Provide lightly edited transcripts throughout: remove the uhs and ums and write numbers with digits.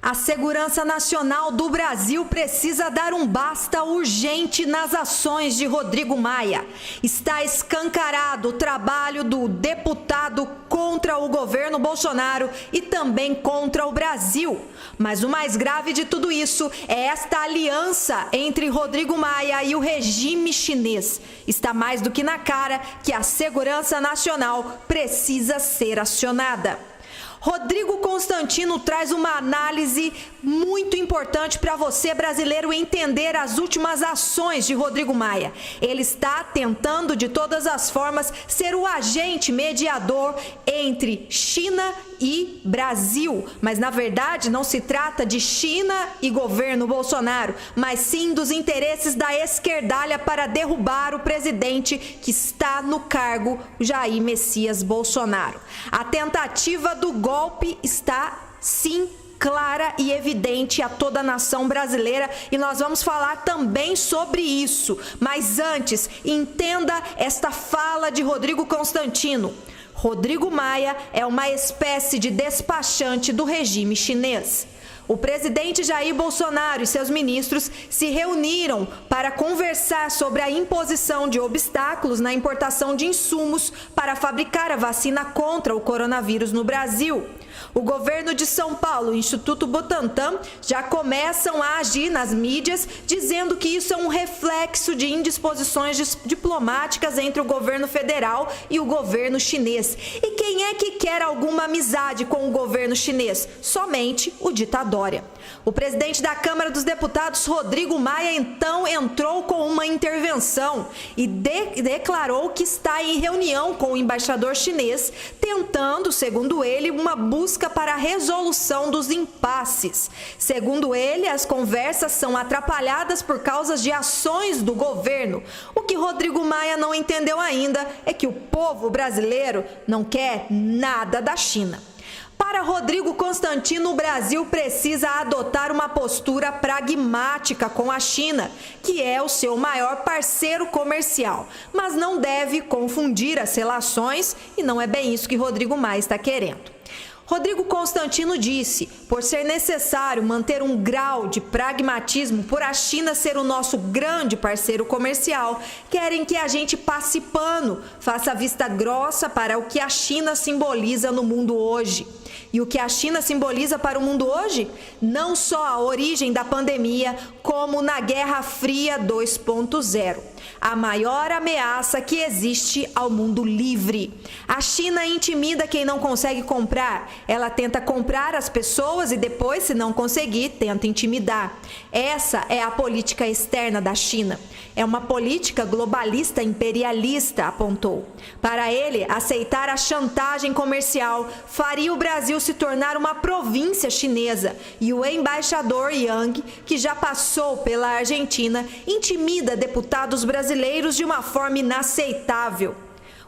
A segurança nacional do Brasil precisa dar um basta urgente nas ações de Rodrigo Maia. Está escancarado o trabalho do deputado contra o governo Bolsonaro e também contra o Brasil. Mas o mais grave de tudo isso é esta aliança entre Rodrigo Maia e o regime chinês. Está mais do que na cara que a segurança nacional precisa ser acionada. Rodrigo Constantino traz uma análise muito importante para você, brasileiro, entender as últimas ações de Rodrigo Maia. Ele está tentando, de todas as formas, ser o agente mediador entre China e Brasil. Mas, na verdade, não se trata de China e governo Bolsonaro, mas sim dos interesses da esquerdalha para derrubar o presidente que está no cargo, Jair Messias Bolsonaro. A tentativa do golpe está, sim, clara e evidente a toda a nação brasileira e nós vamos falar também sobre isso. Mas antes, entenda esta fala de Rodrigo Constantino. Rodrigo Maia é uma espécie de despachante do regime chinês. O presidente Jair Bolsonaro e seus ministros se reuniram para conversar sobre a imposição de obstáculos na importação de insumos para fabricar a vacina contra o coronavírus no Brasil. O governo de São Paulo e o Instituto Butantan já começam a agir nas mídias, dizendo que isso é um reflexo de indisposições diplomáticas entre o governo federal e o governo chinês. E quem é que quer alguma amizade com o governo chinês? Somente o ditador. O presidente da Câmara dos Deputados, Rodrigo Maia, então entrou com uma intervenção e declarou que está em reunião com o embaixador chinês, tentando, segundo ele, uma busca para a resolução dos impasses. Segundo ele, as conversas são atrapalhadas por causa de ações do governo. O que Rodrigo Maia não entendeu ainda é que o povo brasileiro não quer nada da China. Para Rodrigo Constantino, o Brasil precisa adotar uma postura pragmática com a China, que é o seu maior parceiro comercial, mas não deve confundir as relações e não é bem isso que Rodrigo Maia está querendo. Rodrigo Constantino disse, por ser necessário manter um grau de pragmatismo por a China ser o nosso grande parceiro comercial, querem que a gente passe pano, faça vista grossa para o que a China simboliza no mundo hoje. E o que a China simboliza para o mundo hoje? Não só a origem da pandemia, como na Guerra Fria 2.0. A maior ameaça que existe ao mundo livre. A China intimida quem não consegue comprar. Ela tenta comprar as pessoas e depois, se não conseguir, tenta intimidar. Essa é a política externa da China. É uma política globalista imperialista, apontou. Para ele, aceitar a chantagem comercial faria o Brasil se tornar uma província chinesa. E o embaixador Yang, que já passou pela Argentina, intimida deputados brasileiros de uma forma inaceitável.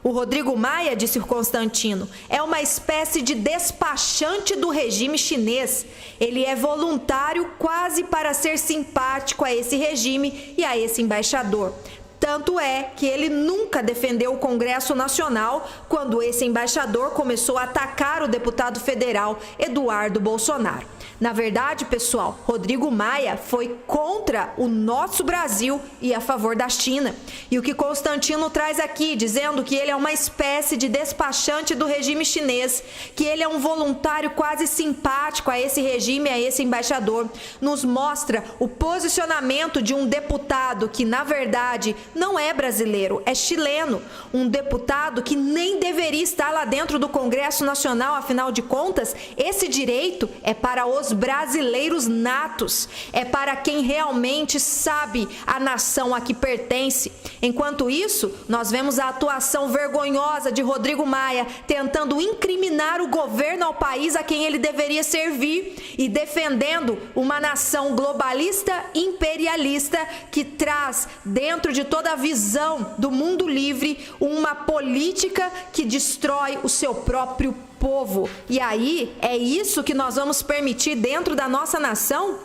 O Rodrigo Maia, disse o Constantino, é uma espécie de despachante do regime chinês. Ele é voluntário quase para ser simpático a esse regime e a esse embaixador. Tanto é que ele nunca defendeu o Congresso Nacional quando esse embaixador começou a atacar o deputado federal Eduardo Bolsonaro. Na verdade, pessoal, Rodrigo Maia foi contra o nosso Brasil e a favor da China. E o que Constantino traz aqui, dizendo que ele é uma espécie de despachante do regime chinês, que ele é um voluntário quase simpático a esse regime, a esse embaixador, nos mostra o posicionamento de um deputado que, na verdade, não é brasileiro, é chileno. Um deputado que nem deveria estar lá dentro do Congresso Nacional, afinal de contas, esse direito é para os brasileiros natos, é para quem realmente sabe a nação a que pertence. Enquanto isso, nós vemos a atuação vergonhosa de Rodrigo Maia tentando incriminar o governo ao país a quem ele deveria servir e defendendo uma nação globalista imperialista que traz dentro de toda a visão do mundo livre uma política que destrói o seu próprio povo. E aí, é isso que nós vamos permitir dentro da nossa nação?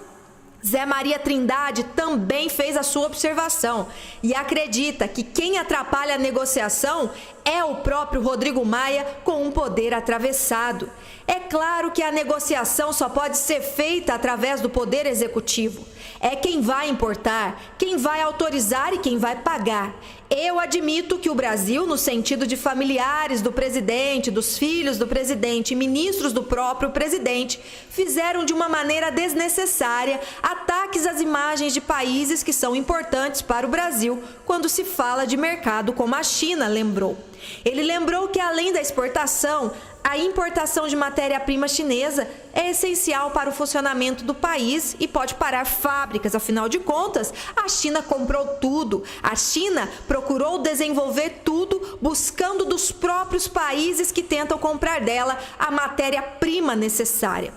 Zé Maria Trindade também fez a sua observação e acredita que quem atrapalha a negociação é o próprio Rodrigo Maia com um poder atravessado. É claro que a negociação só pode ser feita através do poder executivo. É quem vai importar, quem vai autorizar e quem vai pagar. Eu admito que o Brasil, no sentido de familiares do presidente, dos filhos do presidente e ministros do próprio presidente, fizeram de uma maneira desnecessária ataques às imagens de países que são importantes para o Brasil quando se fala de mercado como a China, lembrou. Ele lembrou que além da exportação, a importação de matéria-prima chinesa é essencial para o funcionamento do país e pode parar fábricas. Afinal de contas, a China comprou tudo. A China procurou desenvolver tudo, buscando dos próprios países que tentam comprar dela a matéria-prima necessária.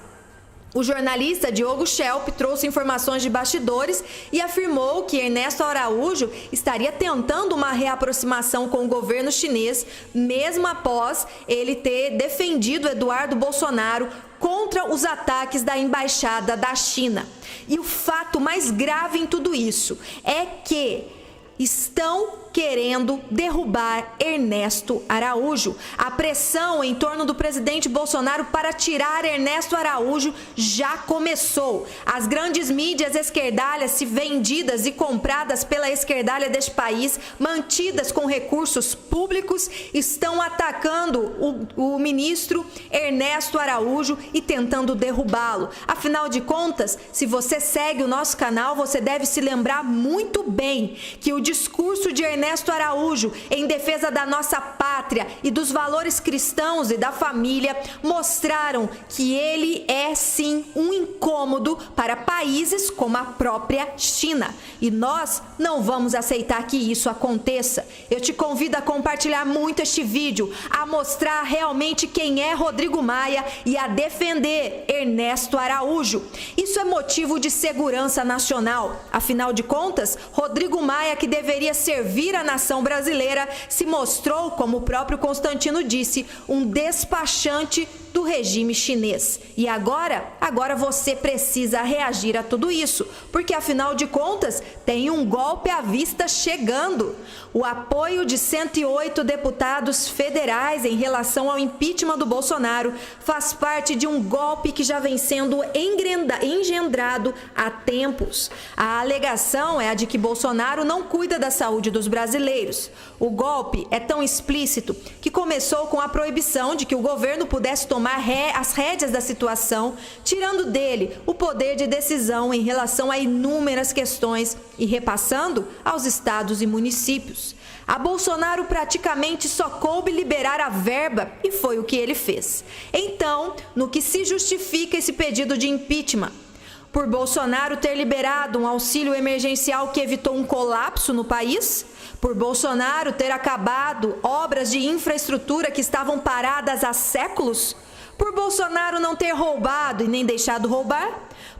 O jornalista Diogo Schelp trouxe informações de bastidores e afirmou que Ernesto Araújo estaria tentando uma reaproximação com o governo chinês, mesmo após ele ter defendido Eduardo Bolsonaro contra os ataques da embaixada da China. E o fato mais grave em tudo isso é que estão querendo derrubar Ernesto Araújo. A pressão em torno do presidente Bolsonaro para tirar Ernesto Araújo já começou. As grandes mídias esquerdalhas, se vendidas e compradas pela esquerdalha deste país, mantidas com recursos públicos, estão atacando o ministro Ernesto Araújo e tentando derrubá-lo. Afinal de contas, se você segue o nosso canal, você deve se lembrar muito bem que o discurso de Ernesto Araújo em defesa da nossa pátria e dos valores cristãos e da família mostraram que ele é sim um incômodo para países como a própria China. E nós não vamos aceitar que isso aconteça. Eu te convido a compartilhar muito este vídeo, a mostrar realmente quem é Rodrigo Maia e a defender Ernesto Araújo. Isso é motivo de segurança nacional. Afinal de contas, Rodrigo Maia, que deveria servir a nação brasileira, se mostrou, como o próprio Constantino disse, um despachante do regime chinês. E agora você precisa reagir a tudo isso, porque afinal de contas tem um golpe à vista chegando. O apoio de 108 deputados federais em relação ao impeachment do Bolsonaro faz parte de um golpe que já vem sendo engendrado há tempos. A alegação é a de que Bolsonaro não cuida da saúde dos brasileiros. O golpe é tão explícito que começou com a proibição de que o governo pudesse tomar as rédeas da situação, tirando dele o poder de decisão em relação a inúmeras questões e repassando aos estados e municípios. A Bolsonaro praticamente só coube liberar a verba e foi o que ele fez. Então, no que se justifica esse pedido de impeachment? Por Bolsonaro ter liberado um auxílio emergencial que evitou um colapso no país? Por Bolsonaro ter acabado obras de infraestrutura que estavam paradas há séculos? Por Bolsonaro não ter roubado e nem deixado roubar?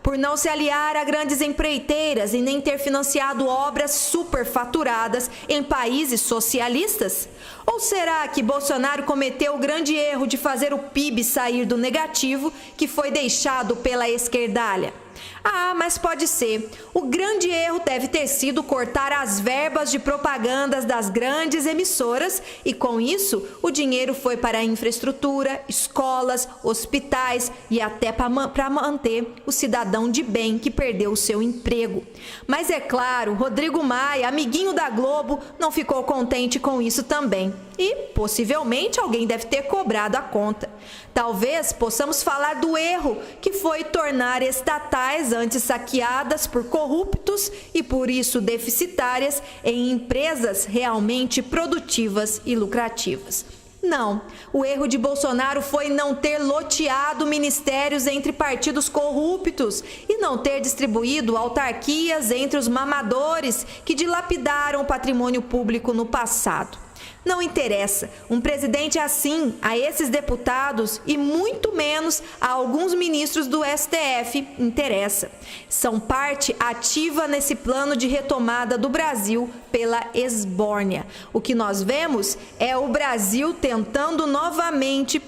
Por não se aliar a grandes empreiteiras e nem ter financiado obras superfaturadas em países socialistas? Ou será que Bolsonaro cometeu o grande erro de fazer o PIB sair do negativo que foi deixado pela esquerdalha? Ah, mas pode ser. O grande erro deve ter sido cortar as verbas de propagandas das grandes emissoras e, com isso, o dinheiro foi para a infraestrutura, escolas, hospitais e até para manter o cidadão de bem que perdeu o seu emprego. Mas é claro, Rodrigo Maia, amiguinho da Globo, não ficou contente com isso também. E, possivelmente, alguém deve ter cobrado a conta. Talvez possamos falar do erro que foi tornar estatais antes saqueadas por corruptos e por isso deficitárias em empresas realmente produtivas e lucrativas. Não, o erro de Bolsonaro foi não ter loteado ministérios entre partidos corruptos e não ter distribuído autarquias entre os mamadores que dilapidaram o patrimônio público no passado. Não interessa, um presidente assim a esses deputados e muito menos a alguns ministros do STF interessa. São parte ativa nesse plano de retomada do Brasil pela esbórnia. O que nós vemos é o Brasil tentando novamente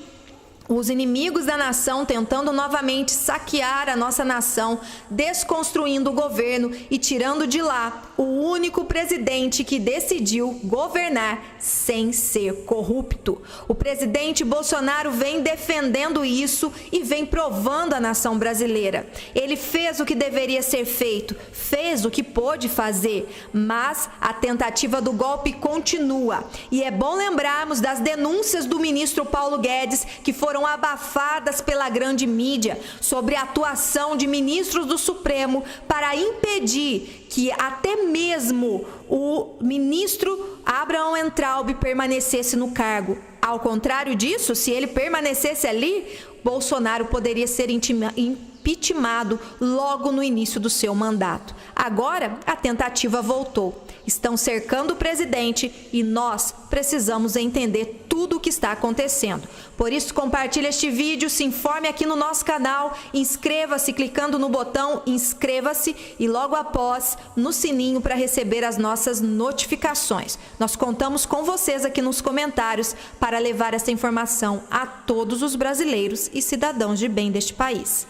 Os inimigos da nação tentando novamente saquear a nossa nação, desconstruindo o governo e tirando de lá o único presidente que decidiu governar sem ser corrupto. O presidente Bolsonaro vem defendendo isso e vem provando a nação brasileira. Ele fez o que deveria ser feito, fez o que pôde fazer, mas a tentativa do golpe continua. E é bom lembrarmos das denúncias do ministro Paulo Guedes, que foram abafadas pela grande mídia, sobre a atuação de ministros do Supremo para impedir que até mesmo o ministro Abraham Weintraub permanecesse no cargo. Ao contrário disso, se ele permanecesse ali, Bolsonaro poderia ser impeachmentado logo no início do seu mandato. Agora, a tentativa voltou. Estão cercando o presidente e nós precisamos entender tudo o que está acontecendo. Por isso, compartilhe este vídeo, se informe aqui no nosso canal, inscreva-se clicando no botão inscreva-se e logo após no sininho para receber as nossas notificações. Nós contamos com vocês aqui nos comentários para levar essa informação a todos os brasileiros e cidadãos de bem deste país.